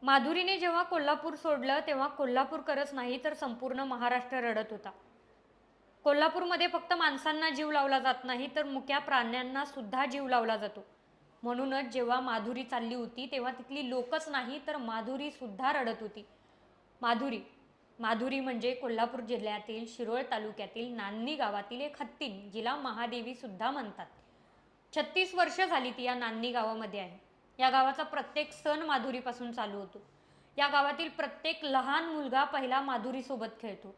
माधुरीने जेव्हा कोल्हापूर सोडलं, तेव्हा कोल्हापूरकरच नाही तर संपूर्ण महाराष्ट्र रडत होता. कोल्हापूरमध्ये फक्त माणसांना जीव लावला जात नाही, तर मुक्या प्राण्यांना सुद्धा जीव लावला जातो. म्हणूनच जेव्हा माधुरी चालली होती, तेव्हा तिथली लोकच नाही तर माधुरी सुद्धा रडत होती. माधुरी माधुरी म्हणजे कोल्हापूर जिल्ह्यातील शिरोळ तालुक्यातील नान्नी गावातील एक हत्तीण, जिला महादेवी सुद्धा म्हणतात. 36 वर्ष झाली ती या नान्नी गावामध्ये आहे. या गावाचा प्रत्येक सण माधुरीपासून चालू होतो. या गावातील प्रत्येक लहान मुलगा पहिला माधुरीसोबत खेळतो.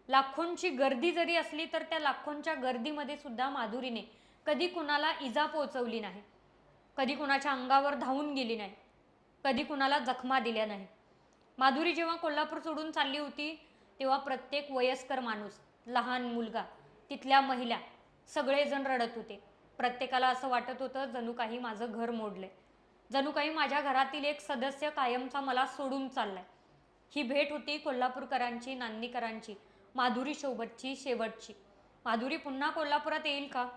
लाखोंची गर्दी जरी असली तर त्या लाखोंच्या गर्दीमध्ये सुद्धा माधुरीने कधी कुणाला इजा पोहोचवली नाही. कधी कुणाच्या अंगावर धावून गेली नाही. कधी कुणाला जखमा दिल्या नाही. माधुरी जेव्हा कोल्हापूर सोडून चालली होती, तेव्हा प्रत्येक वयस्कर माणूस, लहान मुलगा, तिथल्या महिला सगळेजण रडत होते. प्रत्येकाला असं वाटत होतं जणू काही माझं घर मोडलंय. जणू काही माझ्या घरातील एक सदस्य कायमचा मला सोडून चाललाय. ही भेट होती कोल्हापूरकरांची, नान्नीकरांची, माधुरी सोबतची शेवटची. माधुरी पुन्हा कोल्हापुरात येईल का?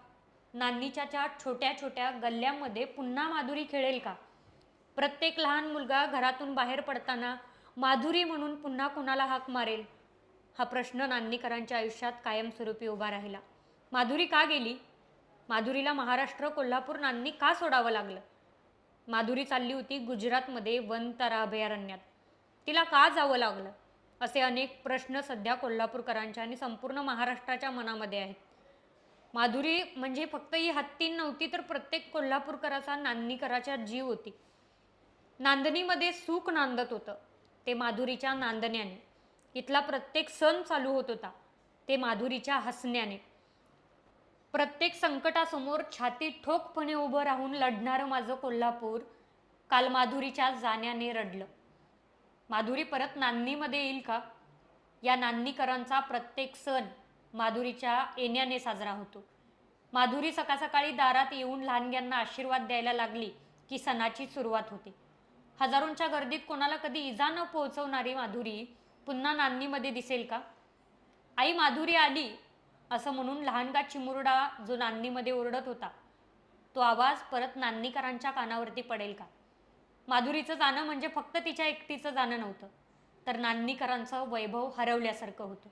नान्नीच्या छोट्या छोट्या गल्ल्यांमध्ये पुन्हा माधुरी खेळेल का? प्रत्येक लहान मुलगा घरातून बाहेर पडताना माधुरी म्हणून पुन्हा कुणाला हाक मारेल? हा प्रश्न नान्नीकरांच्या आयुष्यात कायमस्वरूपी उभा राहिला. माधुरी का गेली? माधुरीला महाराष्ट्र, कोल्हापूर, नान्नी का सोडावं लागलं? माधुरी चालली होती गुजरातमध्ये वनतारा अभयारण्यात. तिला का जावं लागलं? असे अनेक प्रश्न सध्या कोल्हापूरकरांच्या आणि संपूर्ण महाराष्ट्राच्या मनामध्ये आहेत. माधुरी म्हणजे फक्त ही हत्तीण नव्हती, तर प्रत्येक कोल्हापूरकराचा, नान्नीकराचा जीव होती. नांदणीमध्ये सुख नांदत होतं, ते माधुरीच्या नांदण्याने. इथला प्रत्येक सण चालू होत होता, ते माधुरीच्या हसण्याने. प्रत्येक संकटासमोर छाती ठोकपणे उभं राहून लढणारं माझं कोल्हापूर काल माधुरीच्या जाण्याने रडलं. माधुरी परत नान्नीमध्ये येईल का? या नान्नीकरांचा प्रत्येक सण माधुरीच्या येण्याने साजरा होतो. माधुरी सकाळ सकाळी दारात येऊन लहानग्यांना आशीर्वाद द्यायला लागली की सणाची सुरुवात होते. हजारोंच्या गर्दीत कोणाला कधी इजा न पोहोचवणारी माधुरी पुन्हा नान्नीमध्ये दिसेल का? आई माधुरी आली असं म्हणून लहानगा चिमुरडा जो नान्नीमध्ये ओरडत होता, तो आवाज परत नान्नीकरांच्या कानावरती पडेल का? माधुरीचं जाणं म्हणजे फक्त तिच्या एकटीचं जाणं नव्हतं, तर नान्नीकरांचं वैभव हरवल्यासारखं होतं.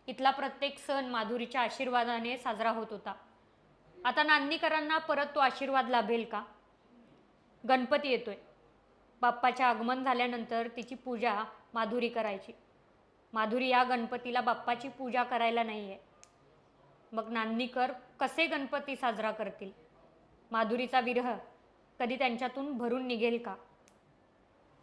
इथला प्रत्येक सण माधुरीच्या आशीर्वादाने साजरा होत होता. आता नान्नीकरांना परत तो आशीर्वाद लाभेल का? गणपती येतोय. बाप्पाचे आगमन झाल्यानंतर तिची पूजा माधुरी करायची. माधुरी या गणपतीला बाप्पाची पूजा करायला नाही आहे. मग नान्नीकर कसे गणपती साजरा करतील? माधुरीचा विरह कधी त्यांच्यातून भरून निघेल का?